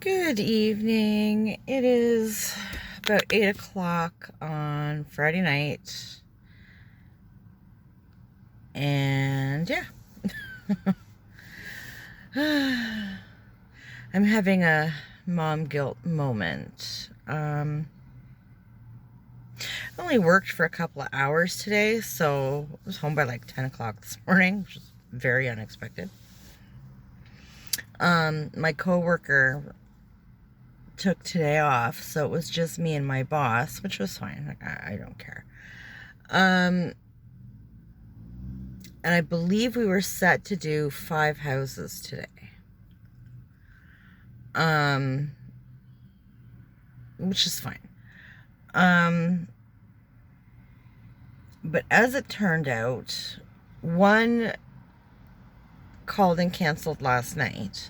Good evening. It is about 8 o'clock on Friday night. And yeah. I'm having a mom guilt moment. I only worked for a couple of hours today, so I was home by like 10 o'clock this morning, which is very unexpected. My coworker took today off, so it was just me and my boss, which was fine. Like, I don't care. And I believe we were set to do 5 houses today. Which is fine. But as it turned out, one called and canceled last night,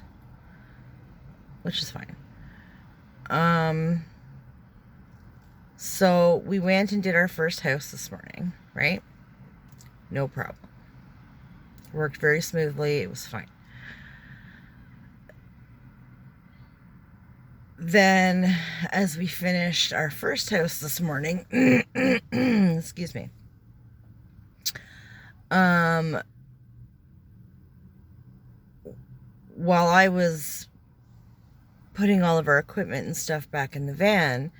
which is fine. So we went and did our first house this morning, right? No problem. Worked very smoothly. It was fine. Then, as we finished our first house this morning, excuse me, while I was putting all of our equipment and stuff back in the van,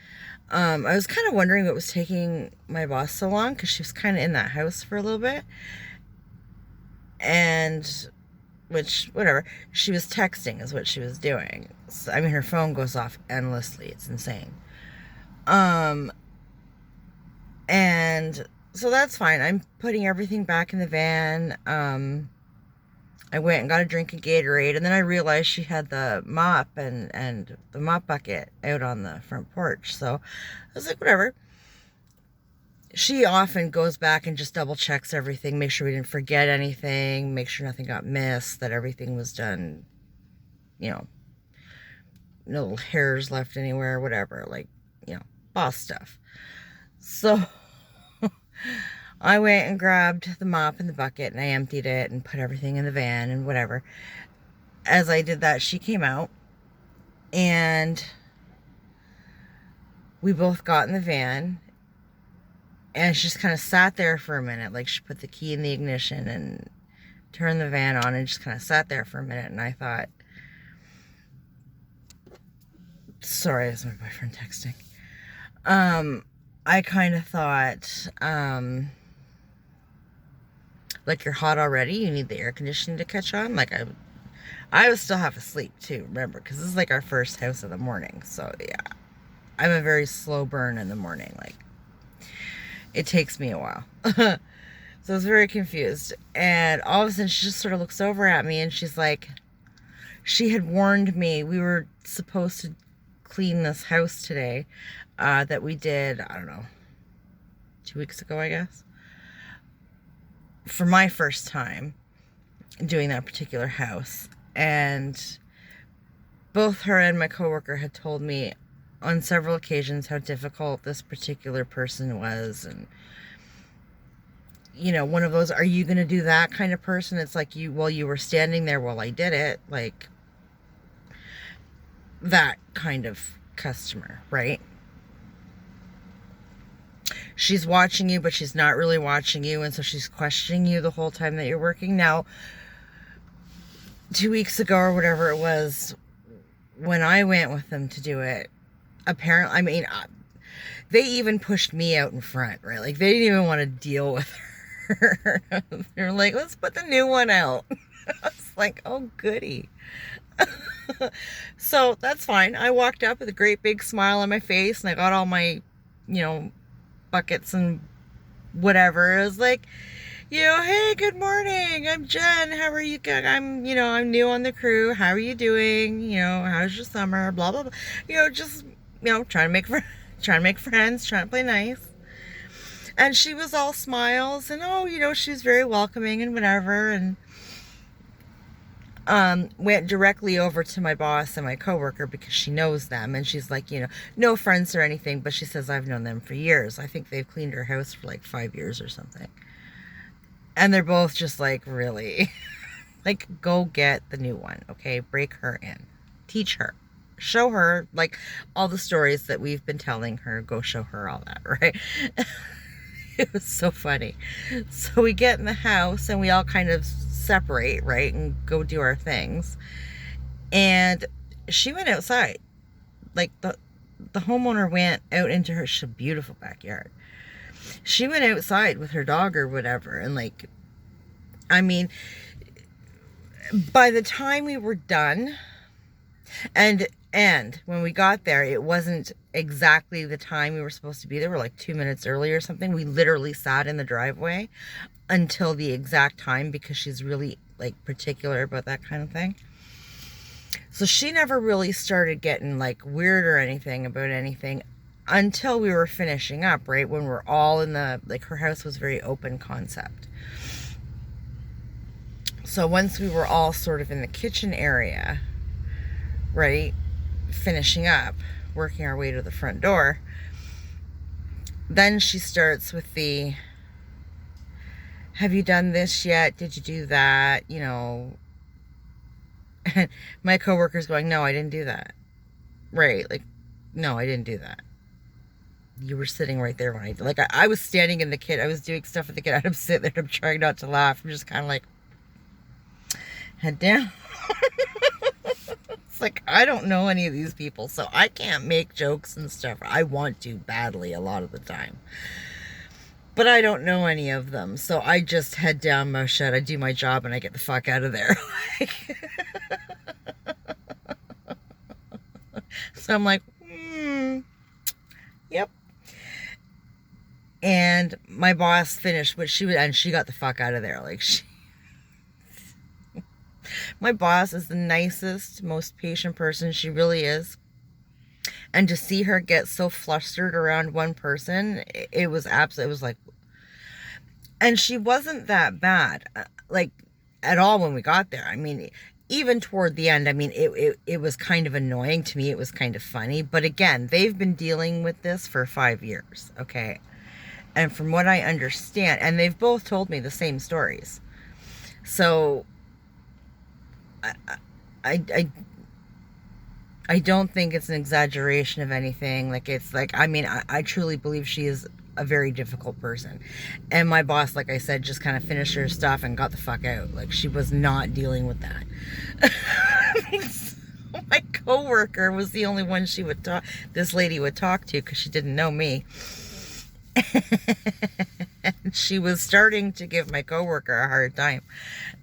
I was kind of wondering what was taking my boss so long, because she was kind of in that house for a little bit. And, which, whatever, she was texting is what she was doing. So, I mean, her phone goes off endlessly. It's insane. And so that's fine. I'm putting everything back in the van. I went and got a drink of Gatorade, and then I realized she had the mop and the mop bucket out on the front porch. So I was like, whatever. She often goes back and just double checks everything, make sure we didn't forget anything, make sure nothing got missed, that everything was done, no little hairs left anywhere, whatever, like, boss stuff. So I went and grabbed the mop and the bucket, and I emptied it and put everything in the van and whatever. As I did that, she came out, and we both got in the van, and she just kind of sat there for a minute. Like, she put the key in the ignition and turned the van on and just kind of sat there for a minute. And I thought, sorry, that's my boyfriend texting. I kind of thought, like, you're hot already? You need the air conditioning to catch on? Like, I was still half asleep too, remember? Because this is like our first house of the morning. So, yeah. I'm a very slow burn in the morning. Like, it takes me a while. So I was very confused. And all of a sudden, she just sort of looks over at me, and she's like, she had warned me we were supposed to clean this house today, that we did, I don't know, 2 weeks ago, I guess, for my first time doing that particular house. And both her and my coworker had told me on several occasions how difficult this particular person was. And, one of those, are you going to do that kind of person? It's like, you were standing there while I did it. Like, that kind of customer, right? She's watching you, but she's not really watching you, and so she's questioning you the whole time that you're working. Now, 2 weeks ago or whatever it was, when I went with them to do it, apparently, I mean, they even pushed me out in front, right? Like, they didn't even want to deal with her. They were like, let's put the new one out. I was like, oh, goody. So that's fine. I walked up with a great big smile on my face, and I got all my, buckets and whatever. I was like, hey, good morning. I'm Jen. How are you? I'm new on the crew. How are you doing? How's your summer? Blah, blah, blah. Just, trying to make friends, trying to play nice. And she was all smiles, and, she was very welcoming and whatever. And went directly over to my boss and my coworker, because she knows them, and she's like, no friends or anything, but she says, I've known them for years. I think they've cleaned her house for like 5 years or something. And they're both just like, really? Like, go get the new one, okay? Break her in. Teach her. show her, like, all the stories that we've been telling her. Go show her all that, right? It was so funny. So we get in the house and we all kind of separate, right, and go do our things. And she went outside. Like, the homeowner went out into her beautiful backyard. She went outside with her dog or whatever, and, like, I mean, by the time we were done, and when we got there, it wasn't exactly the time we were supposed to be there. We're like 2 minutes early or something. We literally sat in the driveway until the exact time because she's really, like, particular about that kind of thing. So she never really started getting, like, weird or anything about anything until we were finishing up, right? When we're all in the, like, her house was very open concept. So once we were all sort of in the kitchen area, right, finishing up, working our way to the front door, then she starts with the, have you done this yet? Did you do that? You know, my coworker's going, no, I didn't do that. Right, like, no, I didn't do that. You were sitting right there when I did. Like, I was standing in the kid. I was doing stuff with the kid. I'm sitting there. I'm trying not to laugh. I'm just kind of like, head down. It's like, I don't know any of these people, so I can't make jokes and stuff. I want to badly a lot of the time, but I don't know any of them, so I just head down, mouth shut, I do my job, and I get the fuck out of there. So I'm like, yep. And my boss finished what she would, and she got the fuck out of there. Like, my boss is the nicest, most patient person. She really is. And to see her get so flustered around one person, it was absolutely, it was like, and she wasn't that bad, like, at all when we got there. I mean, even toward the end, I mean, it was kind of annoying to me. It was kind of funny. But again, they've been dealing with this for 5 years, okay? And from what I understand, and they've both told me the same stories. So I don't think it's an exaggeration of anything. Like, it's like, I mean, I truly believe she is a very difficult person. And my boss, like I said, just kind of finished her stuff and got the fuck out. Like, she was not dealing with that. So my coworker was the only one she would talk, this lady would talk to, because she didn't know me. And she was starting to give my coworker a hard time.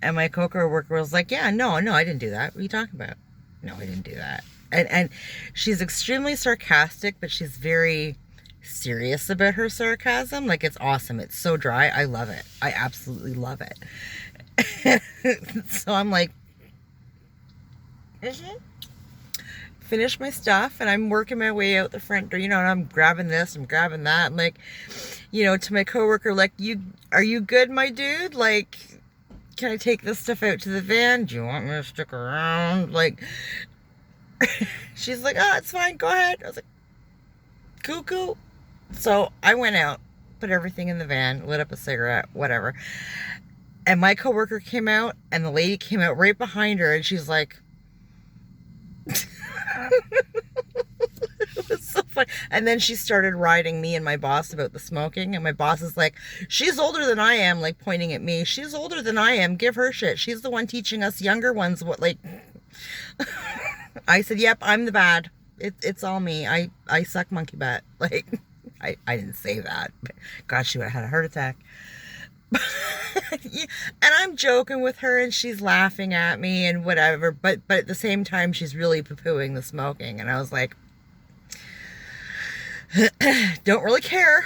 And my coworker was like, yeah, no, I didn't do that. What are you talking about? No, I didn't do that. And she's extremely sarcastic, but she's very serious about her sarcasm. Like, it's awesome. It's so dry. I love it. I absolutely love it. So I'm like, finish my stuff, and I'm working my way out the front door, you know, and I'm grabbing this, I'm grabbing that. I'm like, you know, to my coworker, like, are you good, my dude? Like, can I take this stuff out to the van? Do you want me to stick around? Like, she's like, oh, it's fine, go ahead. I was like, cool. So I went out, put everything in the van, lit up a cigarette, whatever. And my coworker came out, and the lady came out right behind her, and she's like, it was so funny. And then she started riding me and my boss about the smoking, and my boss is like, she's older than I am, like, pointing at me. She's older than I am. Give her shit. She's the one teaching us younger ones what, like. I said, yep, I'm the bad. It's all me. I suck monkey butt. Like, I didn't say that, but God, she would have had a heart attack. And I'm joking with her, and she's laughing at me and whatever, but at the same time, she's really poo-pooing the smoking. And I was like, don't really care.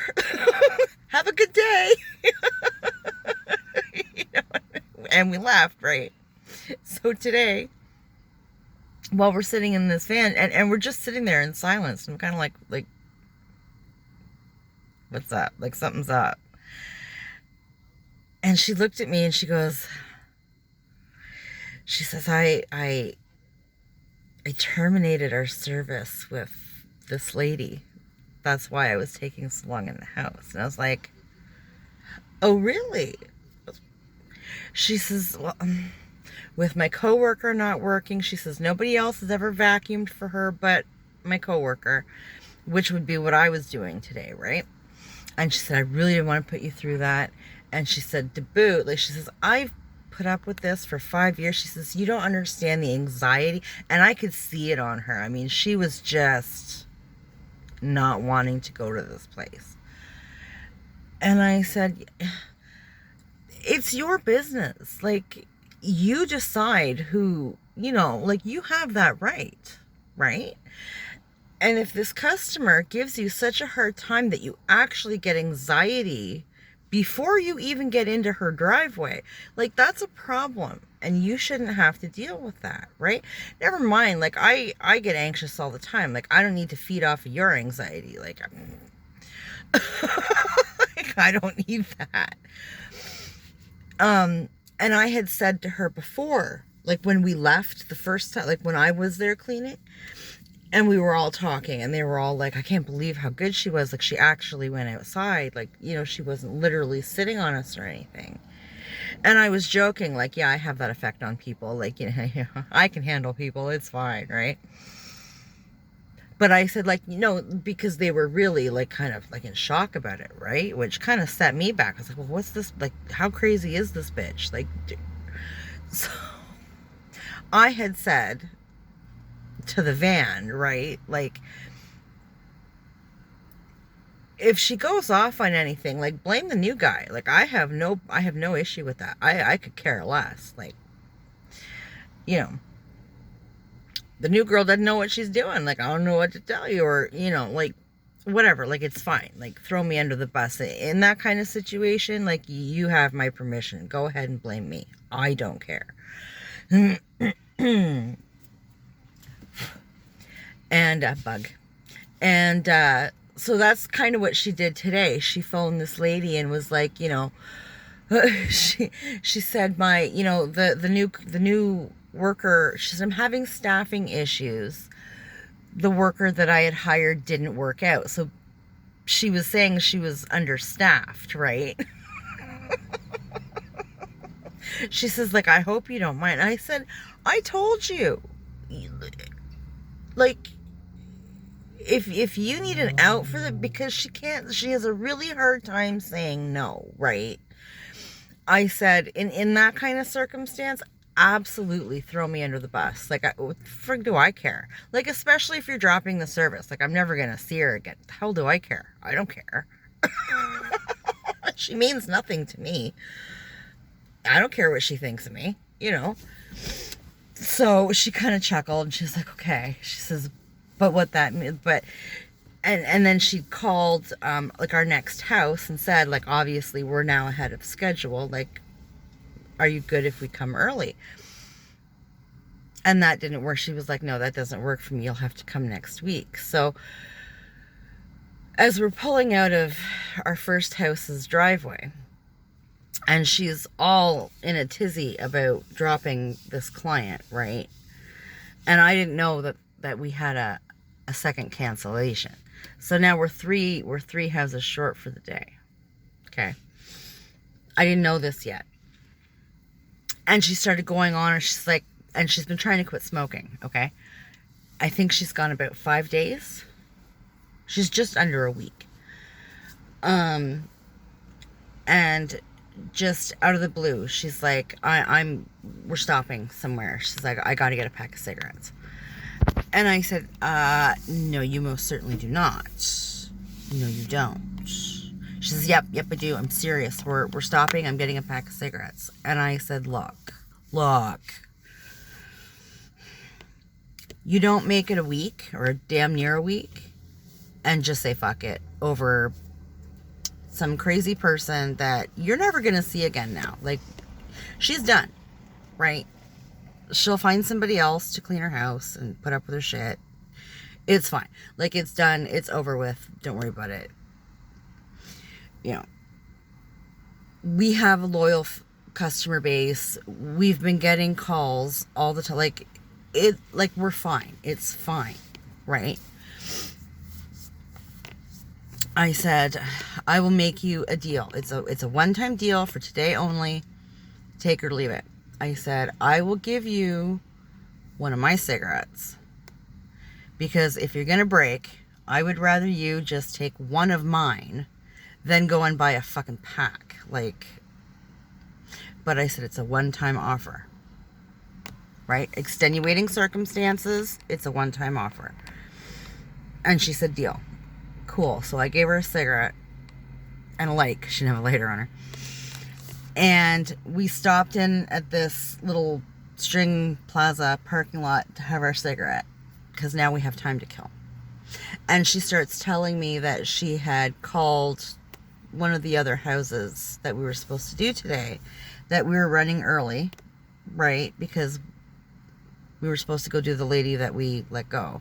Have a good day. You know? And we laughed, right? So today, while we're sitting in this van, and we're just sitting there in silence, and I'm kind of like, what's up? Like, something's up. And she looked at me and she goes, she says, I terminated our service with this lady. That's why I was taking so long in the house. And I was like, oh, really? She says, well, With my coworker not working, she says nobody else has ever vacuumed for her but my coworker, which would be what I was doing today, right? And she said, I really didn't want to put you through that. And she said, to boot, like, she says, I've put up with this for 5 years. She says, you don't understand the anxiety. And I could see it on her. I mean, she was just not wanting to go to this place. And I said, it's your business. Like, you decide who, you know, like, you have that right, right? And if this customer gives you such a hard time that you actually get anxiety before you even get into her driveway, like, that's a problem. And you shouldn't have to deal with that, right? Never mind, like, I get anxious all the time. Like, I don't need to feed off of your anxiety. Like, like, I don't need that. And I had said to her before, like, when we left the first time, like, when I was there cleaning, and we were all talking, and they were all like, I can't believe how good she was. Like, she actually went outside. Like, you know, she wasn't literally sitting on us or anything. And I was joking, like, yeah, I have that effect on people. Like, you know, I can handle people. It's fine, right? But I said, like, you know, because they were really, like, kind of, like, in shock about it, right? Which kind of set me back. I was like, well, what's this? Like, how crazy is this bitch? Like, so I had said to the van, right? Like, if she goes off on anything, like, blame the new guy. Like, I have no issue with that. I could care less. Like, you know, the new girl doesn't know what she's doing. Like, I don't know what to tell you, or, you know, like, whatever. Like, it's fine. Like, throw me under the bus. In that kind of situation, like, you have my permission. Go ahead and blame me. I don't care. And a bug. And so that's kind of what she did today. She phoned this lady and was like, you know, she said, my, you know, the new worker, she said, I'm having staffing issues. The worker that I had hired didn't work out. So she was saying she was understaffed, right? She says, like, I hope you don't mind. I said, I told you. Like, if you need an out for that, because she has a really hard time saying no, right? I said, in that kind of circumstance, absolutely throw me under the bus. Like, what the frig do I care? Like, especially if you're dropping the service. Like, I'm never going to see her again. The hell do I care? I don't care. She means nothing to me. I don't care what she thinks of me, you know? So she kind of chuckled, and she's like, okay. She says, but what that means, but, and then she called, like, our next house and said, like, obviously we're now ahead of schedule. Like, are you good if we come early? And that didn't work. She was like, no, that doesn't work for me. You'll have to come next week. So as we're pulling out of our first house's driveway, and she's all in a tizzy about dropping this client, right? And I didn't know that we had a second cancellation. So now we're three houses short for the day. Okay. I didn't know this yet. And she started going on, and she's like, and she's been trying to quit smoking, okay? I think she's gone about 5 days. She's just under a week. And just out of the blue, she's like, we're stopping somewhere. She's like, I gotta get a pack of cigarettes. And I said, no, you most certainly do not. No, you don't. She says, yep, I do. I'm serious. We're stopping. I'm getting a pack of cigarettes. And I said, look, you don't make it a week or damn near a week and just say fuck it over some crazy person that you're never going to see again now. Like, she's done, right? She'll find somebody else to clean her house and put up with her shit. It's fine. Like, it's done. It's over with. Don't worry about it. You know, we have a loyal customer base. We've been getting calls all the time. Like, we're fine. It's fine, right? I said, I will make you a deal. It's a one-time deal for today only. Take or leave it. I said, I will give you one of my cigarettes. Because if you're going to break, I would rather you just take one of mine than go and buy a fucking pack. Like, but I said, it's a one-time offer. Right? Extenuating circumstances, it's a one-time offer. And she said, deal. Cool. So I gave her a cigarette and a light, because she didn't have a lighter on her. And we stopped in at this little String Plaza parking lot to have our cigarette, because now we have time to kill. And she starts telling me that she had called one of the other houses that we were supposed to do today, that we were running early, right? Because we were supposed to go do the lady that we let go.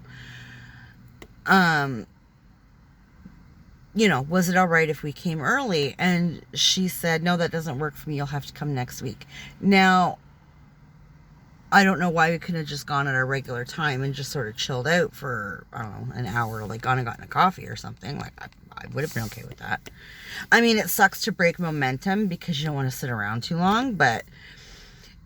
You know, was it all right if we came early? And she said, no, that doesn't work for me. You'll have to come next week. Now, I don't know why we couldn't have just gone at our regular time and just sort of chilled out for, I don't know, an hour, like gone and gotten a coffee or something. Like, I would have been okay with that. I mean, it sucks to break momentum because you don't want to sit around too long, but,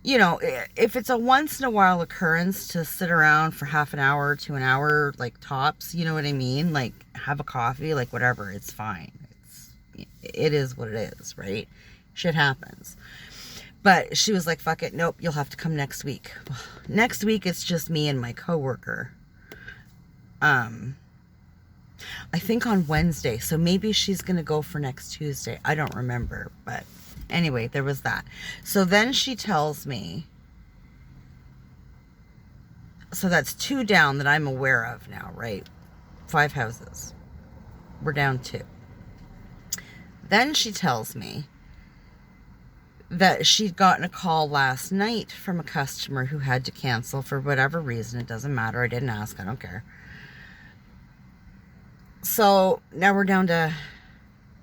you know, if it's a once in a while occurrence to sit around for half an hour to an hour, like tops, you know what I mean? Like, have a coffee, like whatever, it's fine. It is what it is, right? Shit happens. But she was like, fuck it, nope, you'll have to come next week. Next week, it's just me and my coworker. I think on Wednesday, so maybe she's going to go for next Tuesday. I don't remember, but anyway, there was that. So then she tells me, so that's 2 down that I'm aware of now, right? 5 houses. We're down 2. Then she tells me that she'd gotten a call last night from a customer who had to cancel for whatever reason. It doesn't matter. I didn't ask. I don't care. So now we're down to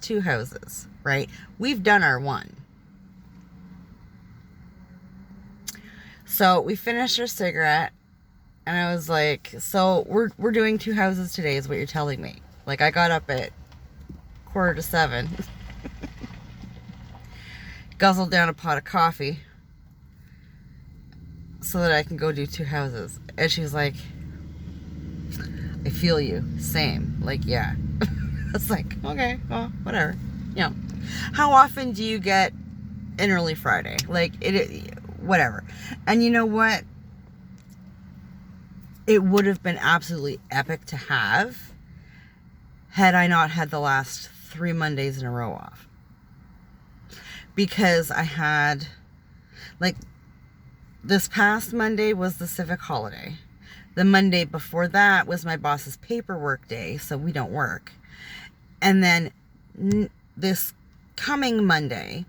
2 houses, right? We've done our 1. So we finished our cigarette, and I was like, so we're doing 2 houses today is what you're telling me. Like, I got up at 6:45, guzzled down a pot of coffee so that I can go do 2 houses. And she was like, I feel you. Same. Like, yeah. It's like, okay, well, whatever. You know, how often do you get an early Friday? Like, whatever. And you know what? It would have been absolutely epic to have had I not had the last 3 Mondays in a row off. Because I had, like, this past Monday was the civic holiday. The Monday before that was my boss's paperwork day, so we don't work. And then this coming Monday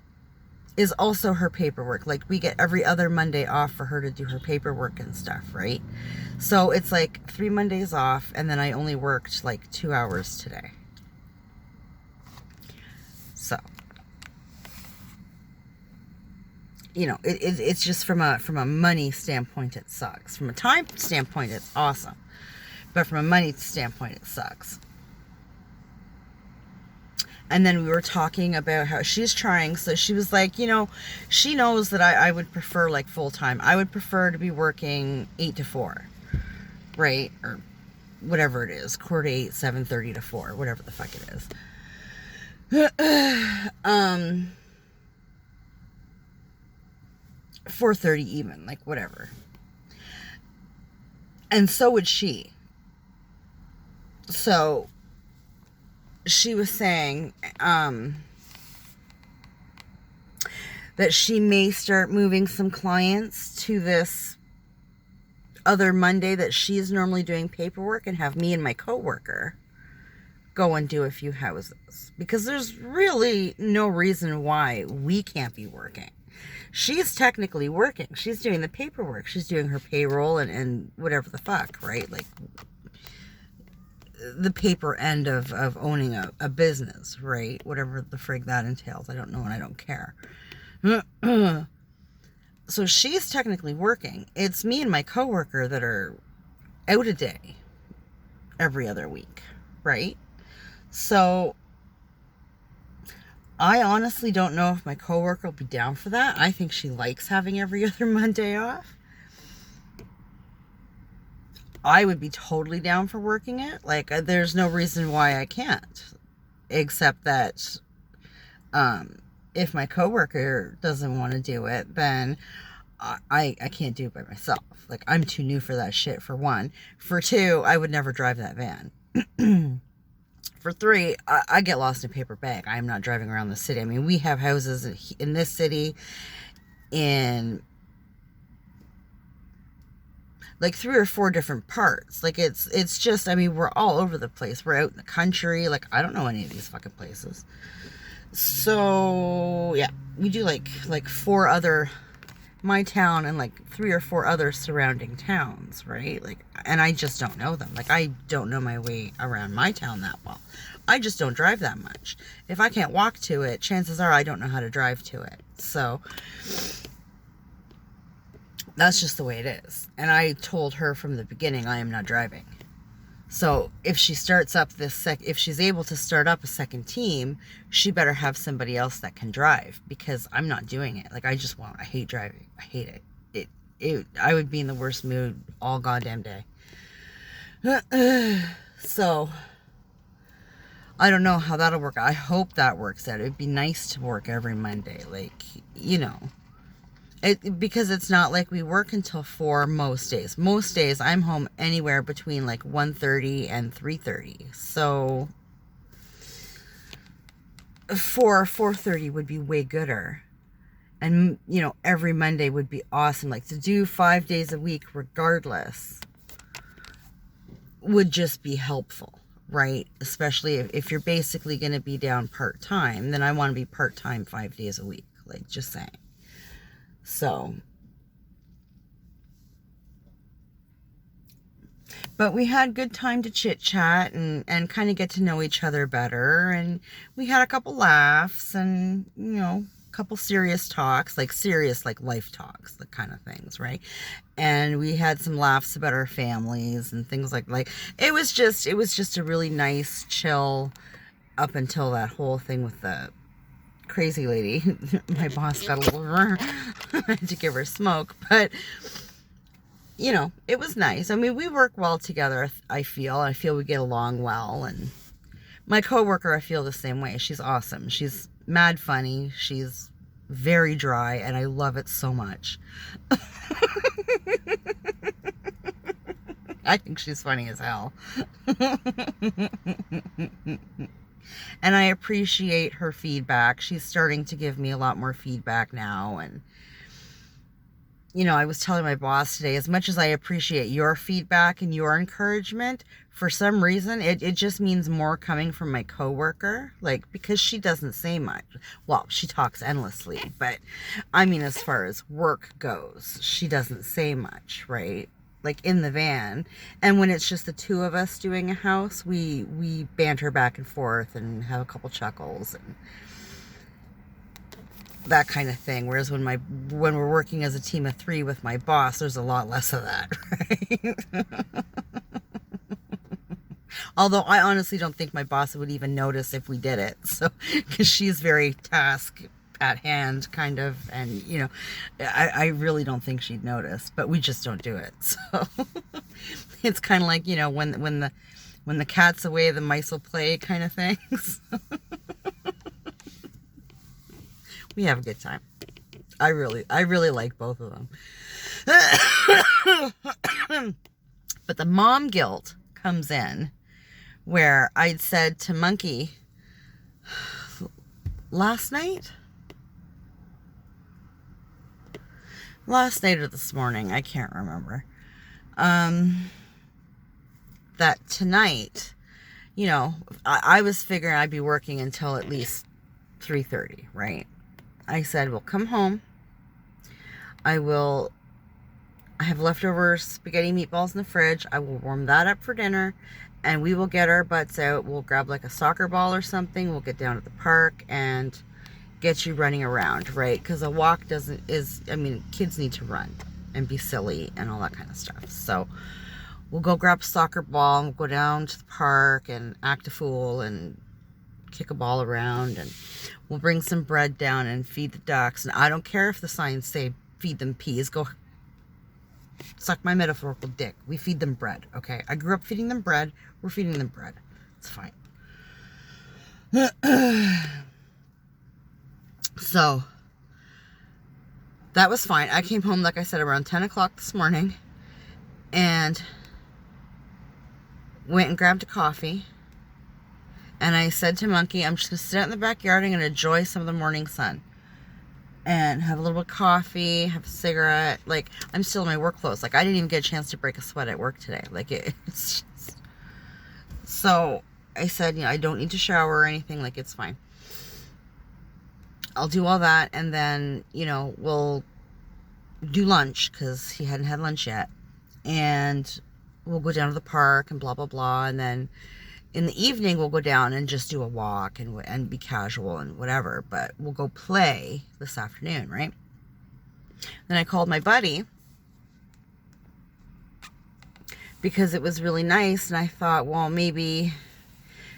is also her paperwork. Like, we get every other Monday off for her to do her paperwork and stuff, right? So it's like 3 Mondays off, and then I only worked like 2 hours today. So, you know, it's just from a money standpoint, it sucks. From a time standpoint, it's awesome. But from a money standpoint, it sucks. And then we were talking about how she's trying. So she was like, you know, she knows that I would prefer like full time. I would prefer to be working 8 to 4, right? Or whatever it is, 7:45 to 7:30 to 4, whatever the fuck it is. 4:30 even, like whatever. And so would she. So she was saying that she may start moving some clients to this other Monday that she is normally doing paperwork, and have me and my coworker go and do a few houses, because there's really no reason why we can't be working. She's technically working. She's doing the paperwork. She's doing her payroll and whatever the fuck, right? Like, the paper end of owning a business, right? Whatever the frig that entails. I don't know and I don't care. So she's technically working. It's me and my coworker that are out a day every other week, right? So I honestly don't know if my coworker will be down for that. I think she likes having every other Monday off. I would be totally down for working it. Like, there's no reason why I can't, except that if my coworker doesn't want to do it, then I can't do it by myself. Like, I'm too new for that shit, for one. For two, I would never drive that van. For three, I get lost in a paper bag. I am not driving around the city. I mean, we have houses in this city in like 3 or 4 different parts. Like, it's just, I mean, we're all over the place. We're out in the country. Like, I don't know any of these fucking places. So yeah, we do like 4 other, my town and like 3 or 4 other surrounding towns, right? Like, and I just don't know them. Like, I don't know my way around my town that well. I just don't drive that much. If I can't walk to it, chances are I don't know how to drive to it. So that's just the way it is. And I told her from the beginning, I am not driving. So if she starts up if she's able to start up a second team, she better have somebody else that can drive, because I'm not doing it. Like, I hate driving. I hate it. I would be in the worst mood all goddamn day. So I don't know how that'll work. I hope that works out. It'd be nice to work every Monday. Like, you know, because it's not like we work until 4 most days. Most days I'm home anywhere between like 1:30 and 3:30. So 4:30 would be way gooder. And, you know, every Monday would be awesome. Like, to do 5 days a week regardless would just be helpful, right? Especially if you're basically going to be down part-time, then I want to be part-time 5 days a week. Like, just saying. So, but we had good time to chit chat and kind of get to know each other better. And we had a couple laughs and, you know, a couple serious talks, like serious, like life talks, the kind of things, right? And we had some laughs about our families and things like it was just a really nice, chill, up until that whole thing with the crazy lady. My boss got a little I had to give her smoke, but you know, it was nice. I mean, we work well together. I feel we get along well. And my coworker, I feel the same way. She's awesome. She's mad funny. She's very dry, and I love it so much. I think she's funny as hell. And I appreciate her feedback. She's starting to give me a lot more feedback now. And, you know, I was telling my boss today, as much as I appreciate your feedback and your encouragement, for some reason, it just means more coming from my coworker. Like, because she doesn't say much. Well, she talks endlessly. But, I mean, as far as work goes, she doesn't say much, right? Like, in the van. And when it's just the 2 of us doing a house, we banter back and forth and have a couple chuckles and that kind of thing. Whereas when we're working as a team of 3 with my boss, there's a lot less of that, right? Although I honestly don't think my boss would even notice if we did it. So, because she's very task at hand, kind of, and, you know, I really don't think she'd notice, but we just don't do it. So it's kind of like, you know, when the cat's away, the mice will play, kind of things. We have a good time. I really like both of them. But the mom guilt comes in where I'd said to Monkey last night or this morning, I can't remember, that tonight, you know, I was figuring I'd be working until at least 3:30, right? I said, we'll come home. I have leftover spaghetti meatballs in the fridge. I will warm that up for dinner, and we will get our butts out. We'll grab like a soccer ball or something. We'll get down to the park and get you running around, right? Because a walk I mean, kids need to run and be silly and all that kind of stuff. So we'll go grab a soccer ball and we'll go down to the park and act a fool and kick a ball around, and We'll bring some bread down and feed the ducks. And I don't care if the signs say feed them peas. Go suck my metaphorical dick. We feed them bread, okay? I grew up feeding them bread. We're feeding them bread. It's fine. So, that was fine. I came home, like I said, around 10 o'clock this morning. And went and grabbed a coffee. And I said to Monkey, I'm just going to sit out in the backyard. I'm going to enjoy some of the morning sun. And have a little bit of coffee, have a cigarette. Like, I'm still in my work clothes. Like, I didn't even get a chance to break a sweat at work today. Like, it's just... So, I said, I don't need to shower or anything. Like, it's fine. I'll do all that. And then, we'll do lunch. Because he hadn't had lunch yet. And we'll go down to the park and blah, blah, blah. And then in the evening, we'll go down and just do a walk and be casual and whatever. But we'll go play this afternoon, right? Then I called my buddy because it was really nice. And I thought, well, maybe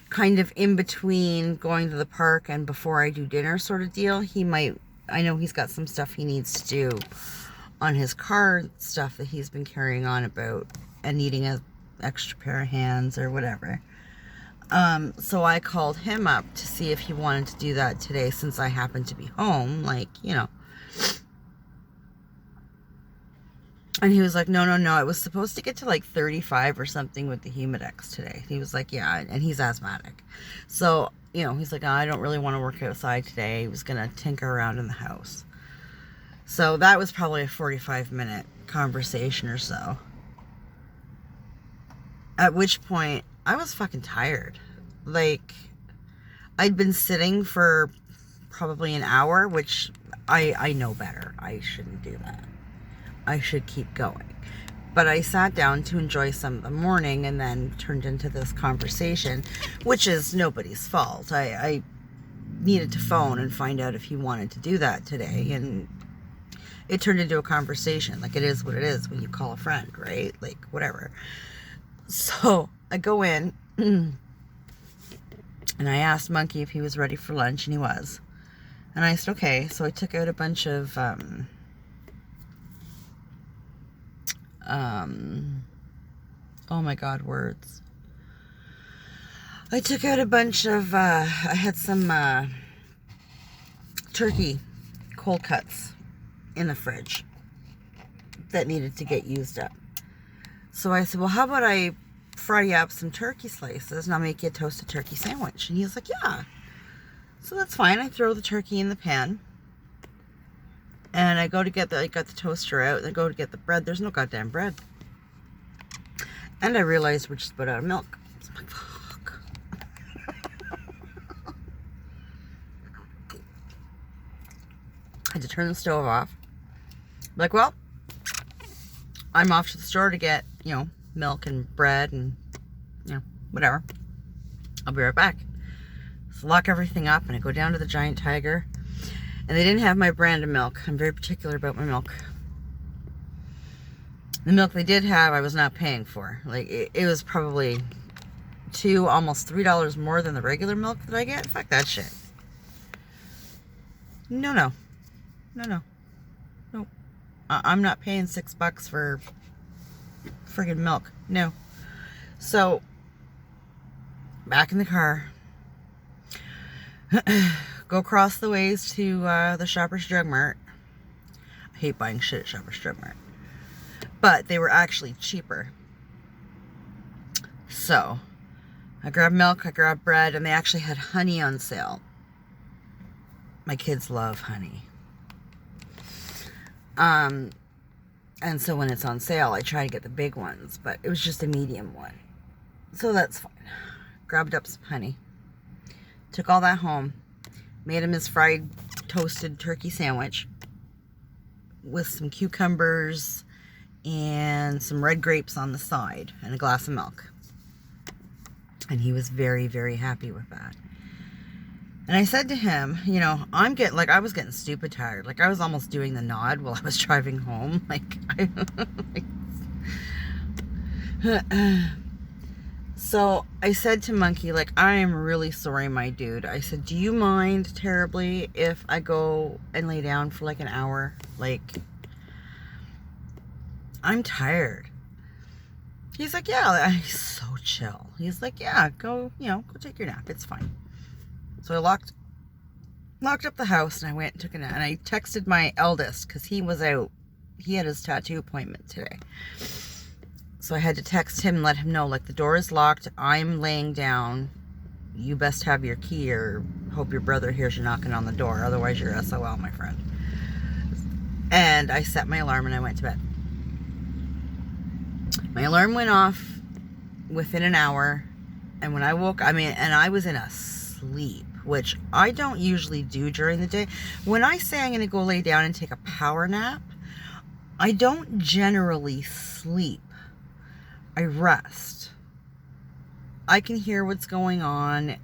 kind of in between going to the park and before I do dinner sort of deal, I know he's got some stuff he needs to do on his car stuff that he's been carrying on about and needing an extra pair of hands or whatever. So I called him up to see if he wanted to do that today since I happened to be home, And he was like, no, it was supposed to get to like 35 or something with the Humidex today. He was like, yeah, and he's asthmatic. So, he's like, oh, I don't really want to work outside today. He was going to tinker around in the house. So that was probably a 45-minute conversation or so. At which point, I was fucking tired. Like, I'd been sitting for probably an hour, which I know better. I shouldn't do that. I should keep going. But I sat down to enjoy some of the morning and then turned into this conversation, which is nobody's fault. I needed to phone and find out if he wanted to do that today. And it turned into a conversation. Like, it is what it is when you call a friend, right? Like, whatever. So I go in and I asked Monkey if he was ready for lunch, and he was. And I said, okay. So I took out a bunch of, oh my God, words. I took out a bunch of, I had some, turkey cold cuts in the fridge that needed to get used up. So I said, well, how about I fry you up some turkey slices and I'll make you a toasted turkey sandwich? And he was like, yeah. So that's fine. I throw the turkey in the pan. And I go to get I got the toaster out and I go to get the bread. There's no goddamn bread. And I realized we're just about out of milk. So I'm like, fuck. I had to turn the stove off. Like, well, I'm off to the store to get, milk and bread and, whatever. I'll be right back. So lock everything up and I go down to the Giant Tiger. And they didn't have my brand of milk. I'm very particular about my milk. The milk they did have, I was not paying for. Like, it was probably almost $3 more than the regular milk that I get. Fuck that shit. No. I'm not paying $6 for friggin' milk. No. So, back in the car. Go across the ways to the Shoppers Drug Mart. I hate buying shit at Shoppers Drug Mart. But they were actually cheaper. So, I grabbed milk, I grabbed bread, and they actually had honey on sale. My kids love honey. And so when it's on sale, I try to get the big ones, but it was just a medium one. So that's fine. Grabbed up some honey. Took all that home. Made him his fried toasted turkey sandwich with some cucumbers and some red grapes on the side and a glass of milk. And he was very, very happy with that. And I said to him, I was getting stupid tired. Like, I was almost doing the nod while I was driving home. So I said to Monkey, like, I am really sorry, my dude. I said, do you mind terribly if I go and lay down for like an hour? Like, I'm tired. He's like, yeah. He's so chill. He's like, yeah, go, go take your nap. It's fine. So I locked up the house and I went and took a nap. And I texted my eldest because he was out. He had his tattoo appointment today. So I had to text him and let him know, like, the door is locked. I'm laying down. You best have your key or hope your brother hears you knocking on the door. Otherwise, you're SOL, my friend. And I set my alarm and I went to bed. My alarm went off within an hour. And when I woke, and I was in a sleep, which I don't usually do during the day. When I say I'm going to go lay down and take a power nap, I don't generally sleep. I rest. I can hear what's going on.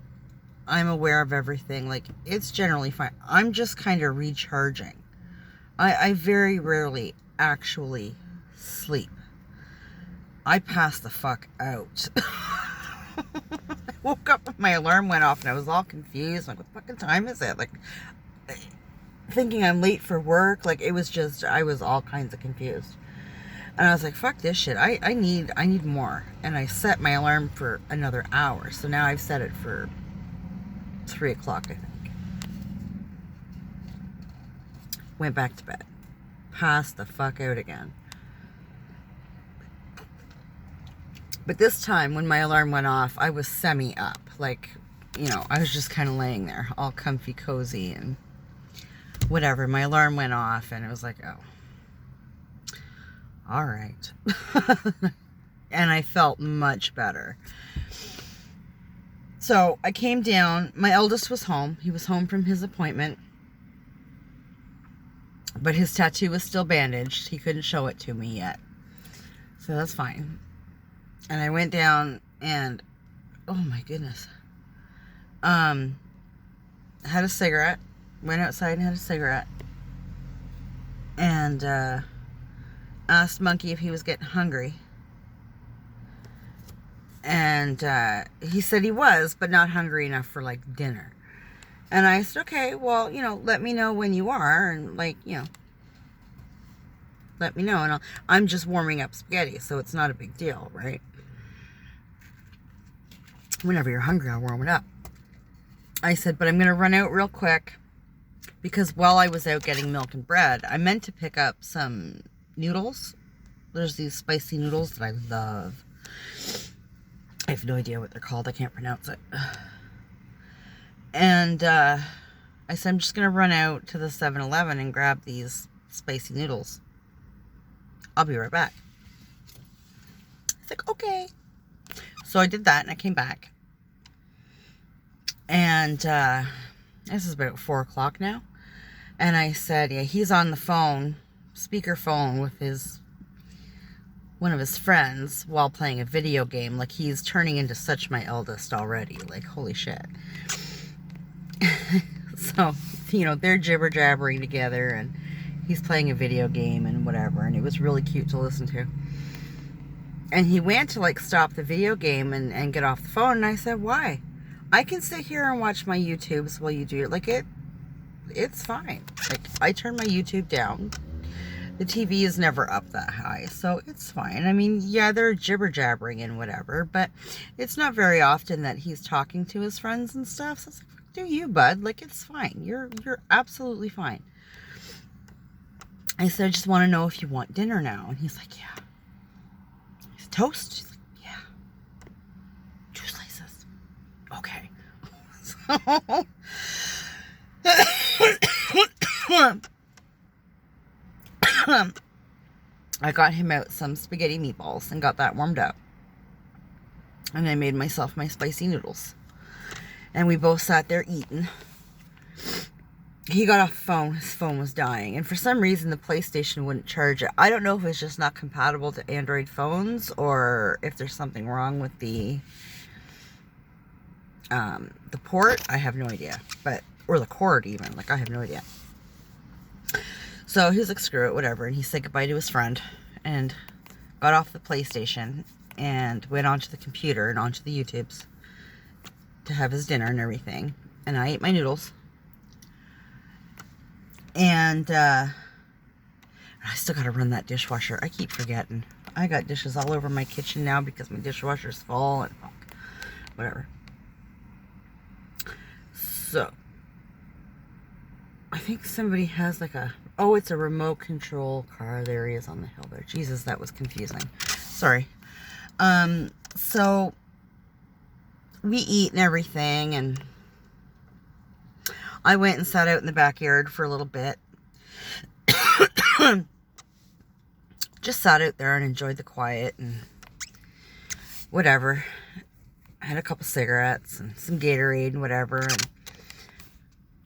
I'm aware of everything. Like, it's generally fine. I'm just kind of recharging. I very rarely actually sleep. I pass the fuck out. I woke up and my alarm went off and I was all confused. Like, what fucking time is it? Like, thinking I'm late for work. Like, it was just, I was all kinds of confused. And I was like, fuck this shit. I need more. And I set my alarm for another hour. So now I've set it for 3 o'clock, I think. Went back to bed. Passed the fuck out again. But this time, when my alarm went off, I was semi-up. Like, I was just kind of laying there, all comfy, cozy, and whatever. My alarm went off, and it was like, oh. All right. And I felt much better. So I came down. My eldest was home. He was home from his appointment. But his tattoo was still bandaged. He couldn't show it to me yet. So that's fine. And I went down and, oh my goodness. Had a cigarette. Went outside and had a cigarette. And, asked Monkey if he was getting hungry. And he said he was, but not hungry enough for, like, dinner. And I said, okay, well, let me know when you are. And, like, let me know. And I'm just warming up spaghetti, so it's not a big deal, right? Whenever you're hungry, I'll warm it up. I said, but I'm going to run out real quick. Because while I was out getting milk and bread, I meant to pick up some noodles. There's these spicy noodles that I love. I have no idea what they're called. I can't pronounce it. And I said, I'm just going to run out to the 7-Eleven and grab these spicy noodles. I'll be right back. It's like, okay. So I did that and I came back. And this is about 4 o'clock now. And I said, yeah, he's on the phone, speakerphone with one of his friends while playing a video game. Like, he's turning into such my eldest already. Like, holy shit. So, they're jibber-jabbering together and he's playing a video game and whatever. And it was really cute to listen to. And he went to, like, stop the video game and get off the phone. And I said, why? I can sit here and watch my YouTubes while you do it. Like, it's fine. Like, I turn my YouTube down. The TV is never up that high, so it's fine. I mean, yeah, they're jibber-jabbering and whatever, but it's not very often that he's talking to his friends and stuff. So it's like, do you, bud? Like, it's fine. You're absolutely fine. I said, I just want to know if you want dinner now. And he's like, yeah. He's toast? He's like, yeah. 2 slices. Okay. So... I got him out some spaghetti meatballs and got that warmed up. And I made myself my spicy noodles. And we both sat there eating. He got off the phone. His phone was dying. And for some reason, the PlayStation wouldn't charge it. I don't know if it's just not compatible to Android phones or if there's something wrong with the port. I have no idea. Or the cord even. Like, I have no idea. So he was like, screw it, whatever. And he said goodbye to his friend and got off the PlayStation and went onto the computer and onto the YouTubes to have his dinner and everything. And I ate my noodles. And I still got to run that dishwasher. I keep forgetting. I got dishes all over my kitchen now because my dishwasher's full and fuck, whatever. So, I think somebody has like a, oh, it's a remote control car. There he is on the hill there. Jesus, that was confusing. Sorry. So, we eat and everything, and I went and sat out in the backyard for a little bit. Just sat out there and enjoyed the quiet and whatever. I had a couple cigarettes and some Gatorade and whatever. And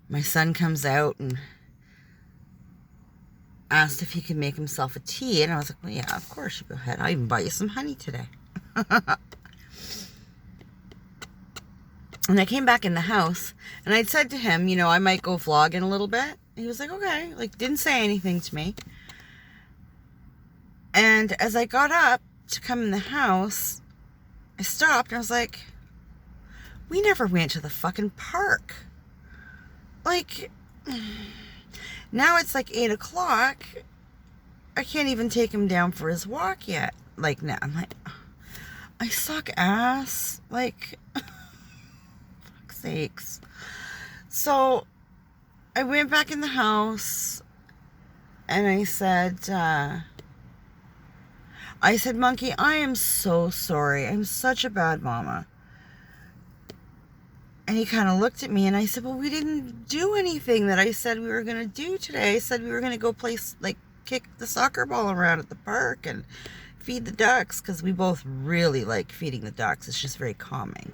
my son comes out and asked if he could make himself a tea. And I was like, well, yeah, of course, you go ahead. I'll even buy you some honey today. And I came back in the house, and I'd said to him, you know, I might go vlogging a little bit. And he was like, okay. Like, didn't say anything to me. And as I got up to come in the house, I stopped, and I was like, we never went to the fucking park. Like, now it's like 8 o'clock. I can't even take him down for his walk yet. Like, now, I'm like, I suck ass. Like, fuck's sakes. So, I went back in the house, and I said, Monkey, I am so sorry. I'm such a bad mama. And he kind of looked at me, and I said, well, we didn't do anything that I said we were going to do today. I said we were going to go play, like, kick the soccer ball around at the park and feed the ducks, because we both really like feeding the ducks. It's just very calming.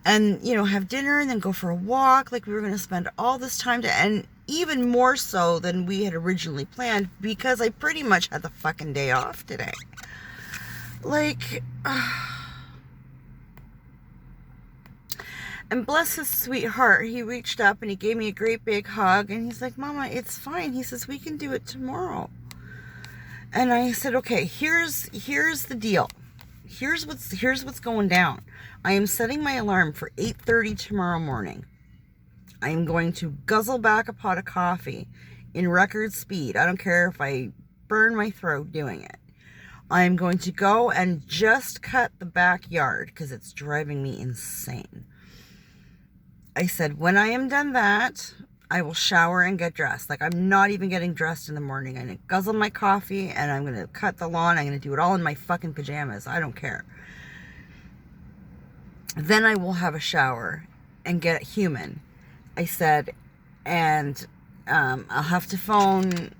And, you know, have dinner and then go for a walk. Like, we were going to spend all this time and even more so than we had originally planned, because I pretty much had the fucking day off today. Like, and bless his sweet heart, he reached up and he gave me a great big hug, and he's like, Mama, it's fine. He says, we can do it tomorrow. And I said, okay, here's the deal. Here's what's going down. I am setting my alarm for 8:30 tomorrow morning. I am going to guzzle back a pot of coffee in record speed. I don't care if I burn my throat doing it. I am going to go and just cut the backyard because it's driving me insane. I said, when I am done that, I will shower and get dressed. Like, I'm not even getting dressed in the morning. I'm going to guzzle my coffee, and I'm going to cut the lawn. I'm going to do it all in my fucking pajamas. I don't care. Then I will have a shower and get human. I said, and I'll have to phone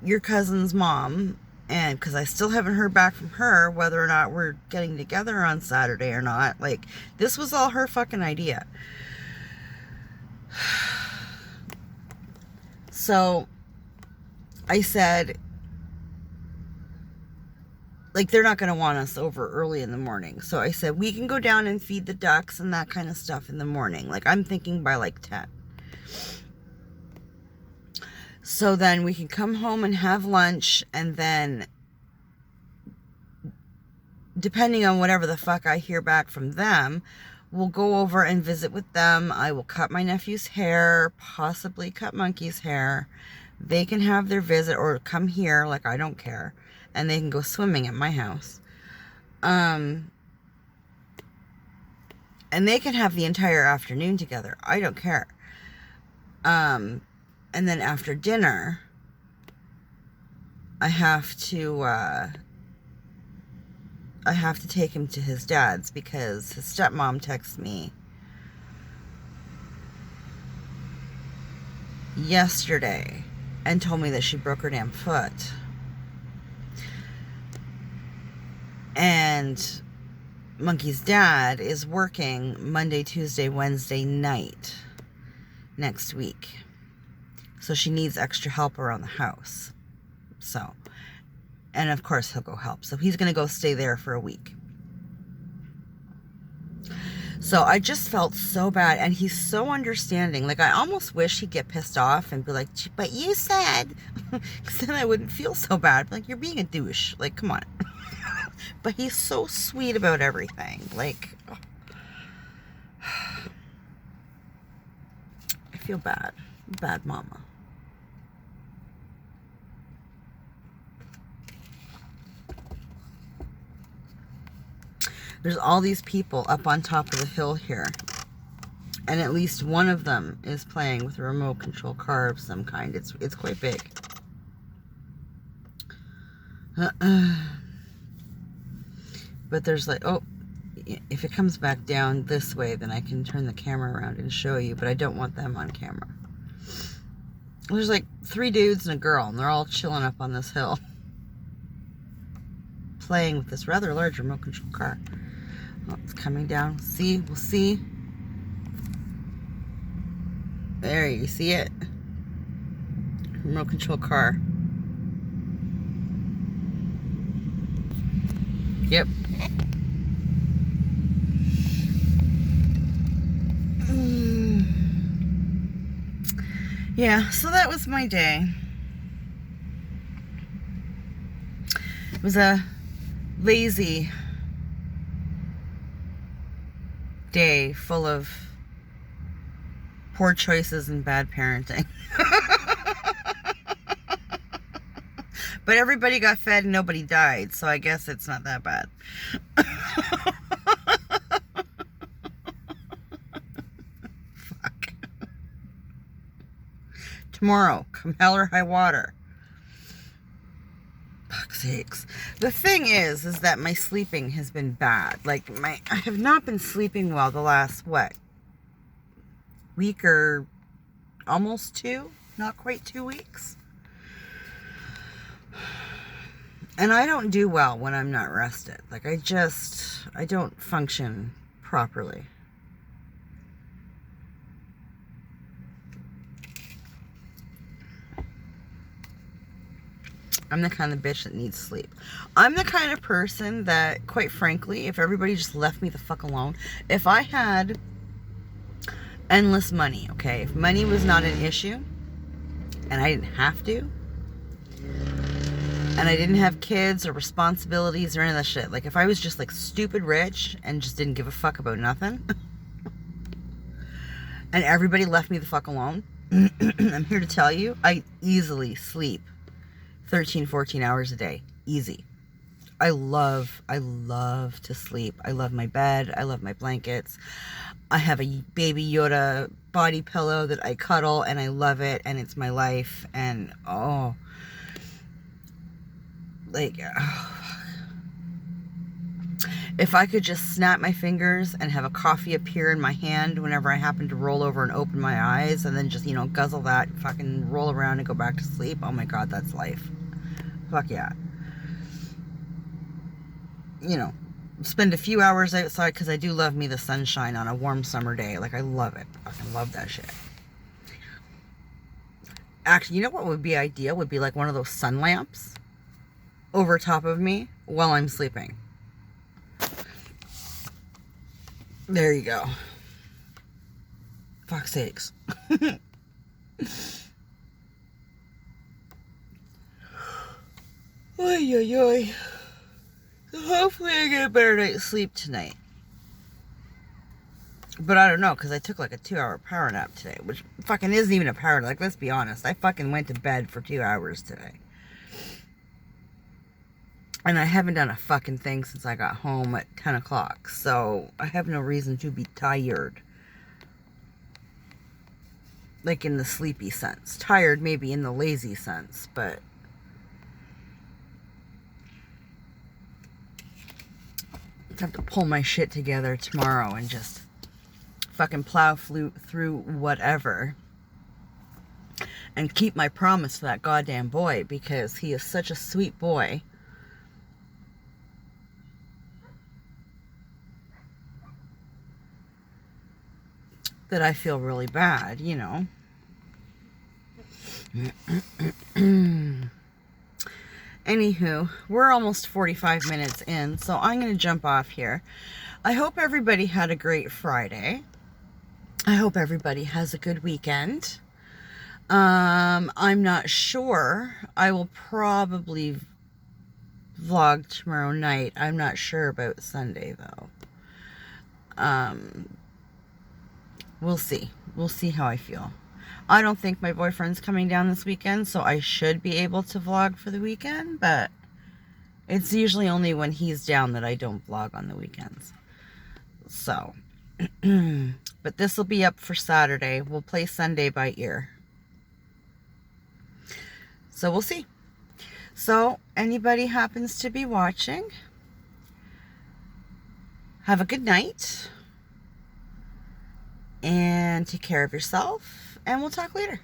your cousin's mom, and because I still haven't heard back from her whether or not we're getting together on Saturday or not. Like, this was all her fucking idea. So I said, like, they're not going to want us over early in the morning. So I said, we can go down and feed the ducks and that kind of stuff in the morning. Like, I'm thinking by like 10. So then we can come home and have lunch, and then depending on whatever the fuck I hear back from them, we'll go over and visit with them. I will cut my nephew's hair, possibly cut Monkey's hair. They can have their visit or come here, like, I don't care. And they can go swimming at my house. And they can have the entire afternoon together. I don't care. And then after dinner, I have to take him to his dad's because his stepmom texted me yesterday and told me that she broke her damn foot. And Monkey's dad is working Monday, Tuesday, Wednesday night next week. So she needs extra help around the house. So, and of course he'll go help. So he's going to go stay there for a week. So I just felt so bad. And he's so understanding. Like, I almost wish he'd get pissed off and be like, but you said, because then I wouldn't feel so bad. Like, you're being a douche. Like, come on. But he's so sweet about everything. Like, oh. I feel bad. Bad mama. There's all these people up on top of the hill here. And at least one of them is playing with a remote control car of some kind. It's quite big. But there's like, oh, if it comes back down this way, then I can turn the camera around and show you. But I don't want them on camera. There's like 3 dudes and a girl, and they're all chilling up on this hill. Playing with this rather large remote control car. Oh, it's coming down. See? We'll see. There, you see it? Remote control car. Yep. Yeah, so that was my day. It was a lazy day full of poor choices and bad parenting. But everybody got fed and nobody died, so I guess it's not that bad. Fuck. Tomorrow, come hell or high water. Fuck's sakes. The thing is that my sleeping has been bad. Like, I have not been sleeping well the last, what, week or almost 2? Not quite 2 weeks. And I don't do well when I'm not rested. Like, I don't function properly. I'm the kind of bitch that needs sleep. I'm the kind of person that, quite frankly, if everybody just left me the fuck alone, if I had endless money, okay, if money was not an issue, and I didn't have to, and I didn't have kids or responsibilities or any of that shit, like if I was just like stupid rich and just didn't give a fuck about nothing, and everybody left me the fuck alone, I'm here to tell you, I easily sleep 13, 14 hours a day. Easy. I love to sleep. I love my bed. I love my blankets. I have a Baby Yoda body pillow that I cuddle, and I love it, and it's my life, and oh, like, oh. If I could just snap my fingers and have a coffee appear in my hand whenever I happen to roll over and open my eyes, and then just, you know, guzzle that, fucking roll around and go back to sleep, oh my god, that's life. Fuck yeah. You know, spend a few hours outside, because I do love me the sunshine on a warm summer day. Like, I love it. I fucking love that shit. Actually, you know what would be ideal? Would be like one of those sun lamps over top of me while I'm sleeping. There you go. Fuck's sakes. Oy, oy, oy. So hopefully I get a better night's sleep tonight. But I don't know, because I took like a 2-hour power nap today, which fucking isn't even a power nap. Like, let's be honest. I fucking went to bed for 2 hours today. And I haven't done a fucking thing since I got home at 10 o'clock. So I have no reason to be tired. Like in the sleepy sense. Tired maybe in the lazy sense, but I have to pull my shit together tomorrow and just fucking plow through whatever. And keep my promise to that goddamn boy, because he is such a sweet boy. That I feel really bad, you know. Anywho, we're almost 45 minutes in, so I'm going to jump off here. I hope everybody had a great Friday. I hope everybody has a good weekend. I'm not sure. I will probably vlog tomorrow night. I'm not sure about Sunday though. We'll see. We'll see how I feel. I don't think my boyfriend's coming down this weekend, so I should be able to vlog for the weekend, but it's usually only when he's down that I don't vlog on the weekends. So, but this will be up for Saturday. We'll play Sunday by ear. So we'll see. So, anybody happens to be watching, have a good night. And take care of yourself. And we'll talk later.